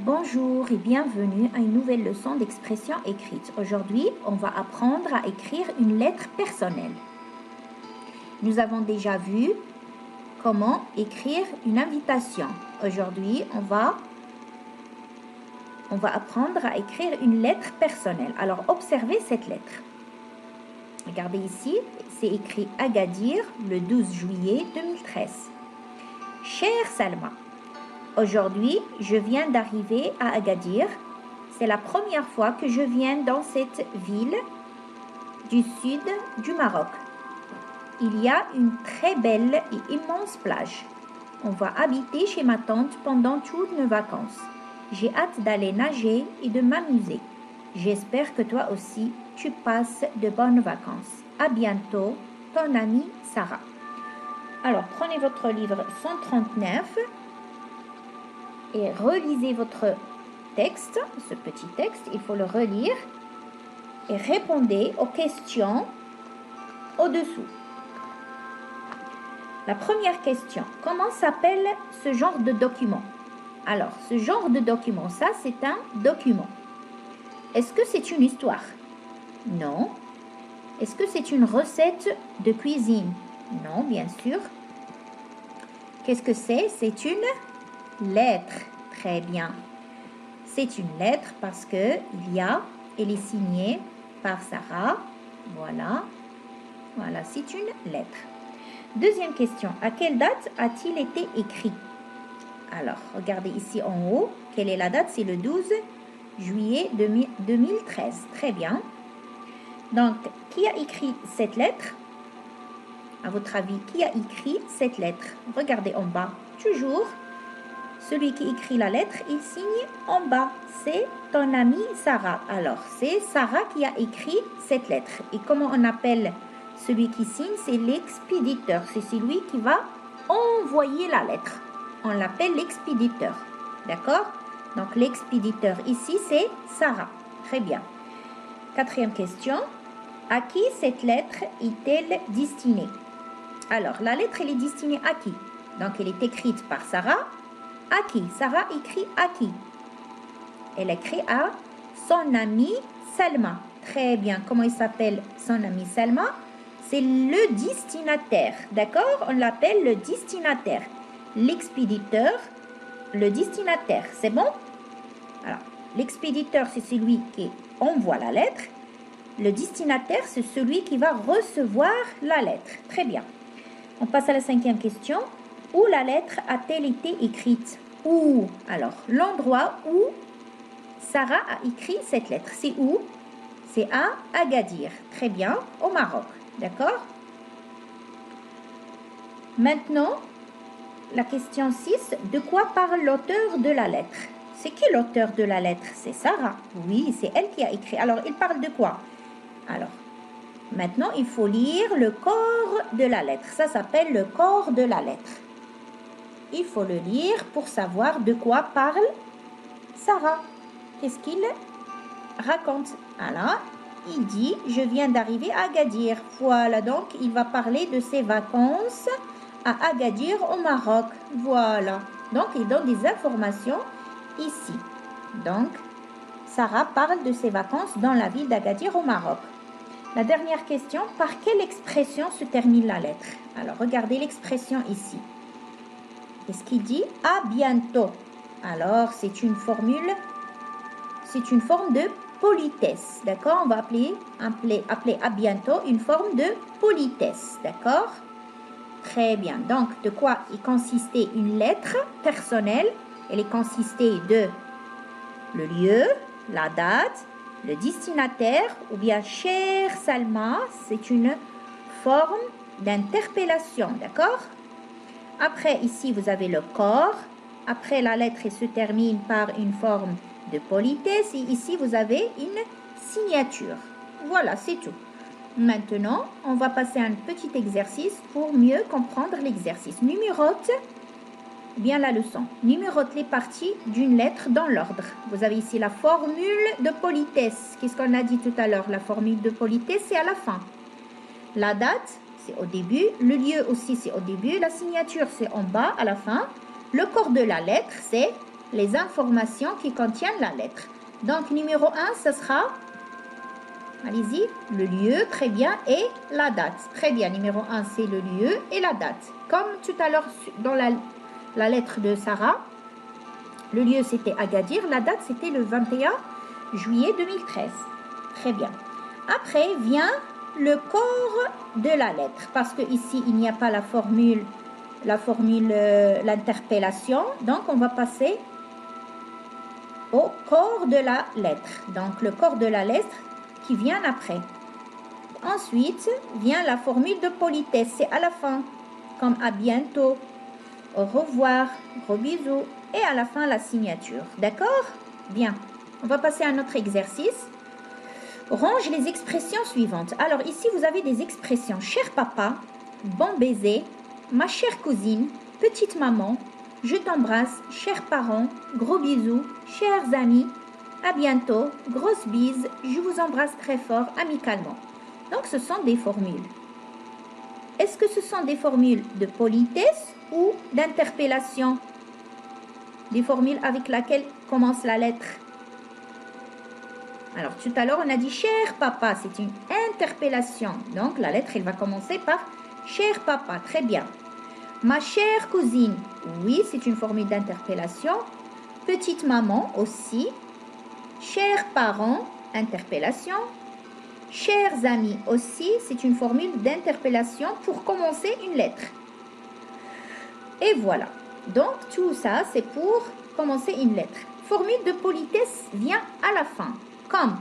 Bonjour et bienvenue à une nouvelle leçon d'expression écrite. Aujourd'hui, on va apprendre à écrire une lettre personnelle. Nous avons déjà vu comment écrire une invitation. Aujourd'hui, on va apprendre à écrire une lettre personnelle. Alors, observez cette lettre. Regardez ici, c'est écrit Agadir le 12 juillet 2013. Chère Salma, aujourd'hui, je viens d'arriver à Agadir. C'est la première fois que je viens dans cette ville du sud du Maroc. Il y a une très belle et immense plage. On va habiter chez ma tante pendant toutes nos vacances. J'ai hâte d'aller nager et de m'amuser. J'espère que toi aussi, tu passes de bonnes vacances. À bientôt, ton amie Sarah. Alors, prenez votre livre 139 et relisez votre texte, ce petit texte, il faut le relire et répondez aux questions au-dessous. La première question, comment s'appelle ce genre de document? Alors, ce genre de document, ça c'est un document. Est-ce que c'est une histoire? Non. Est-ce que c'est une recette de cuisine? Non, bien sûr. Qu'est-ce que c'est? C'est une lettre. Très bien. C'est une lettre parce que elle est signée par Sarah. Voilà. Voilà, c'est une lettre. Deuxième question. À quelle date a-t-il été écrit? Alors, regardez ici en haut. Quelle est la date? C'est le 12 juillet 2013. Très bien. Donc, qui a écrit cette lettre? À votre avis, qui a écrit cette lettre? Regardez en bas. Toujours, celui qui écrit la lettre, il signe en bas. C'est ton amie Sarah. Alors, c'est Sarah qui a écrit cette lettre. Et comment on appelle celui qui signe? C'est l'expéditeur. C'est celui qui va envoyer la lettre. On l'appelle l'expéditeur. D'accord? Donc, l'expéditeur ici, c'est Sarah. Très bien. Quatrième question. À qui cette lettre est-elle destinée? Alors, la lettre, elle est destinée à qui? Donc, elle est écrite par Sarah. À qui? Sarah écrit à qui? Elle écrit à son amie Salma. Très bien. Comment il s'appelle son amie Salma? C'est le destinataire. D'accord? On l'appelle le destinataire. L'expéditeur, le destinataire. C'est bon? Alors, l'expéditeur, c'est celui qui envoie la lettre. Le destinataire, c'est celui qui va recevoir la lettre. Très bien. On passe à la cinquième question. Où la lettre a-t-elle été écrite? Où? Alors, l'endroit où Sarah a écrit cette lettre, c'est où? C'est à Agadir. Très bien, au Maroc. D'accord? Maintenant, la question 6. De quoi parle l'auteur de la lettre? C'est qui l'auteur de la lettre? C'est Sarah. Oui, c'est elle qui a écrit. Alors, il parle de quoi? Alors, maintenant, il faut lire le corps de la lettre. Ça s'appelle le corps de la lettre. Il faut le lire pour savoir de quoi parle Sarah. Qu'est-ce qu'il raconte? Alors, il dit, je viens d'arriver à Agadir. Voilà, donc, il va parler de ses vacances à Agadir au Maroc. Voilà. Donc, il donne des informations ici. Donc, Sarah parle de ses vacances dans la ville d'Agadir au Maroc. La dernière question, par quelle expression se termine la lettre? Alors, regardez l'expression ici. Qu'est-ce qu'il dit? À bientôt. Alors, c'est une forme de politesse. D'accord? On va appeler à bientôt une forme de politesse. D'accord? Très bien. Donc, de quoi est consistée une lettre personnelle? Elle est consistée de le lieu, la date, le destinataire ou bien chère Salma, c'est une forme d'interpellation, d'accord? Après, ici, vous avez le corps. Après, la lettre se termine par une forme de politesse. Et ici, vous avez une signature. Voilà, c'est tout. Maintenant, on va passer à un petit exercice pour mieux comprendre l'exercice. Numérote bien la leçon. Numérote les parties d'une lettre dans l'ordre. Vous avez ici la formule de politesse. Qu'est-ce qu'on a dit tout à l'heure? La formule de politesse, c'est à la fin. La date, c'est au début. Le lieu aussi, c'est au début. La signature, c'est en bas, à la fin. Le corps de la lettre, c'est les informations qui contiennent la lettre. Donc, numéro 1, ce sera, allez-y, le lieu, très bien, et la date. Très bien, numéro 1, c'est le lieu et la date. Comme tout à l'heure dans la lettre de Sarah, le lieu c'était Agadir, la date c'était le 21 juillet 2013. Très bien. Après vient le corps de la lettre, parce que ici il n'y a pas l'interpellation, donc on va passer au corps de la lettre. Donc le corps de la lettre qui vient après. Ensuite vient la formule de politesse, c'est à la fin, comme à bientôt, au revoir, gros bisous, et à la fin la signature. D'accord? Bien. On va passer à notre exercice. Range les expressions suivantes. Alors ici vous avez des expressions. Cher papa, bon baiser, ma chère cousine, petite maman, je t'embrasse, chers parents, gros bisous, chers amis, à bientôt, grosse bise, je vous embrasse très fort, amicalement. Donc ce sont des formules. Est-ce que ce sont des formules de politesse ou d'interpellation? Des formules avec laquelle commence la lettre. Alors tout à l'heure on a dit cher papa, c'est une interpellation. Donc la lettre elle va commencer par cher papa, très bien. Ma chère cousine, oui c'est une formule d'interpellation. Petite maman aussi. Chers parents, interpellation. Chers amis aussi, c'est une formule d'interpellation pour commencer une lettre. Et voilà. Donc tout ça c'est pour commencer une lettre. Formule de politesse vient à la fin. Comme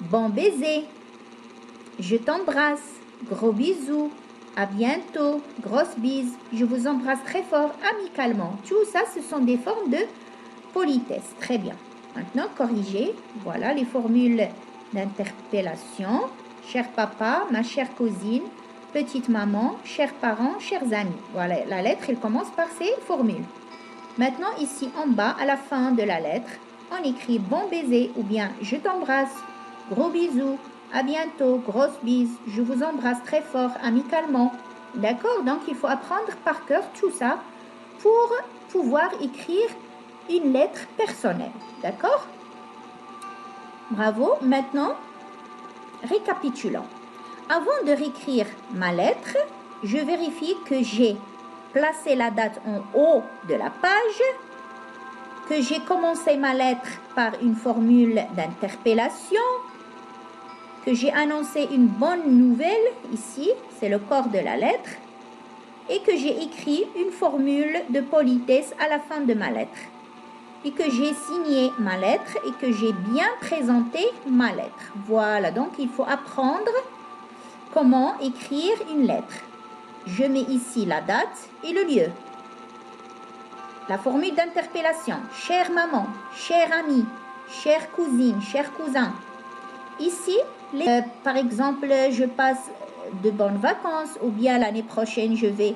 bon baiser, je t'embrasse, gros bisous, à bientôt, grosse bise, je vous embrasse très fort, amicalement. Tout ça, ce sont des formes de politesse. Très bien. Maintenant, corriger. Voilà les formules d'interpellation. Cher papa, ma chère cousine, petite maman, chers parents, chers amis. Voilà, la lettre, elle commence par ces formules. Maintenant, ici en bas, à la fin de la lettre, on écrit bon baiser ou bien je t'embrasse, gros bisous, à bientôt, grosse bise, je vous embrasse très fort, amicalement. D'accord? Donc il faut apprendre par cœur tout ça pour pouvoir écrire une lettre personnelle. D'accord? Bravo. Maintenant, récapitulons. Avant de réécrire ma lettre, je vérifie que j'ai placé la date en haut de la page, que j'ai commencé ma lettre par une formule d'interpellation, que j'ai annoncé une bonne nouvelle, ici, c'est le corps de la lettre, et que j'ai écrit une formule de politesse à la fin de ma lettre, et que j'ai signé ma lettre et que j'ai bien présenté ma lettre. Voilà, donc il faut apprendre comment écrire une lettre. Je mets ici la date et le lieu. La formule d'interpellation, chère maman, chère amie, chère cousine, cher cousin. Ici, par exemple, je passe de bonnes vacances ou bien l'année prochaine, je vais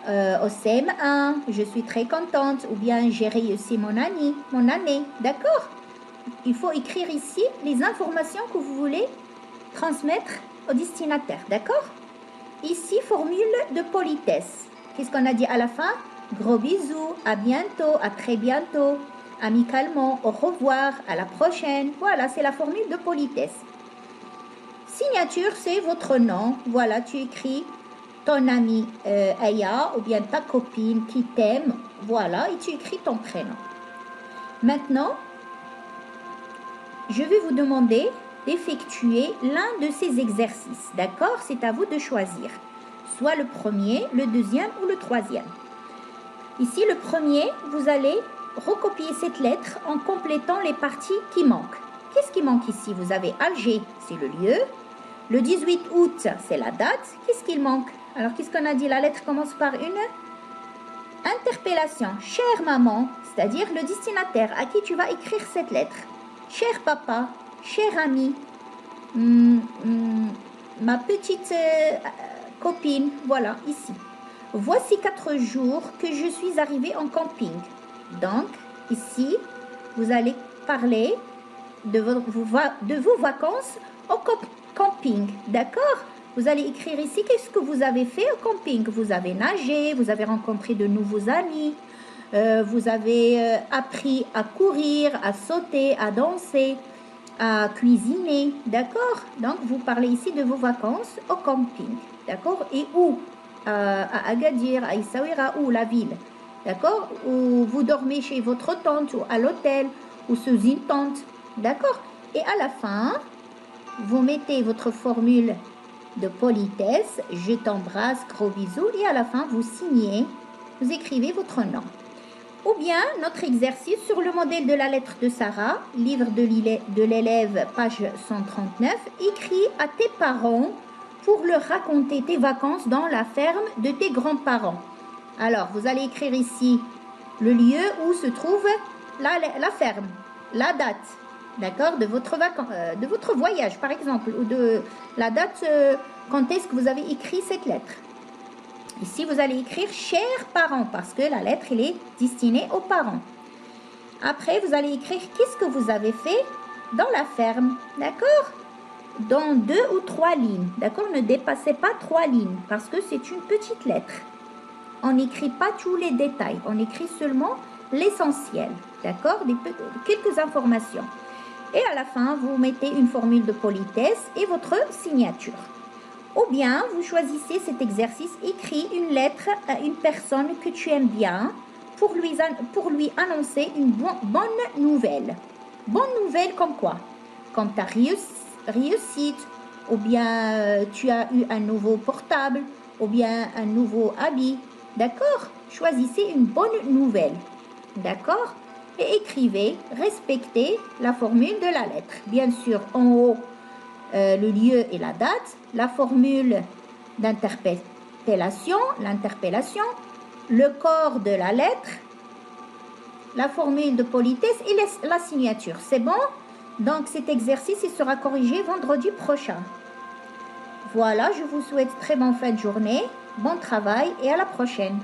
au CM1, je suis très contente ou bien j'ai réussi mon année. D'accord? Il faut écrire ici les informations que vous voulez transmettre au destinataire. D'accord? Ici, formule de politesse. Qu'est-ce qu'on a dit à la fin? Gros bisous, à bientôt, à très bientôt, amicalement, au revoir, à la prochaine. Voilà, c'est la formule de politesse. Signature, c'est votre nom. Voilà, tu écris ton ami Aya ou bien ta copine qui t'aime. Voilà, et tu écris ton prénom. Maintenant, je vais vous demander d'effectuer l'un de ces exercices. D'accord? C'est à vous de choisir. Soit le premier, le deuxième ou le troisième. Ici, le premier, vous allez recopier cette lettre en complétant les parties qui manquent. Qu'est-ce qui manque ici? Vous avez Alger, c'est le lieu. Le 18 août, c'est la date. Qu'est-ce qu'il manque? Alors, qu'est-ce qu'on a dit? La lettre commence par une interpellation. Chère maman, c'est-à-dire le destinataire à qui tu vas écrire cette lettre. Cher papa, cher ami, ma petite copine, voilà, ici. Voici 4 jours que je suis arrivée en camping. Donc, ici, vous allez parler de vos vacances au camping. D'accord? Vous allez écrire ici qu'est-ce que vous avez fait au camping. Vous avez nagé, vous avez rencontré de nouveaux amis, vous avez appris à courir, à sauter, à danser, à cuisiner, d'accord? Donc, vous parlez ici de vos vacances au camping, d'accord? Et où? À Agadir, à Essaouira, ou la ville, d'accord? Ou vous dormez chez votre tante, ou à l'hôtel, ou sous une tente, d'accord? Et à la fin, vous mettez votre formule de politesse, je t'embrasse, gros bisous, et à la fin, vous signez, vous écrivez votre nom. Ou bien, notre exercice sur le modèle de la lettre de Sarah, livre de l'élève, page 139, écrit à tes parents pour leur raconter tes vacances dans la ferme de tes grands-parents. Alors, vous allez écrire ici le lieu où se trouve la ferme, la date, d'accord, de votre voyage, par exemple, ou de la date, quand est-ce que vous avez écrit cette lettre. Ici, vous allez écrire « chers parents » parce que la lettre, elle est destinée aux parents. Après, vous allez écrire « qu'est-ce que vous avez fait dans la ferme ?» D'accord? Dans 2 ou 3 lignes. D'accord? Ne dépassez pas 3 lignes parce que c'est une petite lettre. On n'écrit pas tous les détails. On écrit seulement l'essentiel. D'accord? Quelques informations. Et à la fin, vous mettez une formule de politesse et votre signature. Ou bien, vous choisissez cet exercice, écrit une lettre à une personne que tu aimes bien pour lui annoncer une bonne nouvelle. Bonne nouvelle comme quoi? Comme ta réussite, ou bien tu as eu un nouveau portable, ou bien un nouveau habit. D'accord? Choisissez une bonne nouvelle. D'accord? Et écrivez, respectez la formule de la lettre. Bien sûr, en haut, le lieu et la date, la formule d'interpellation, l'interpellation, le corps de la lettre, la formule de politesse et la signature. C'est bon? Donc cet exercice il sera corrigé vendredi prochain. Voilà, je vous souhaite très bonne fin de journée, bon travail et à la prochaine.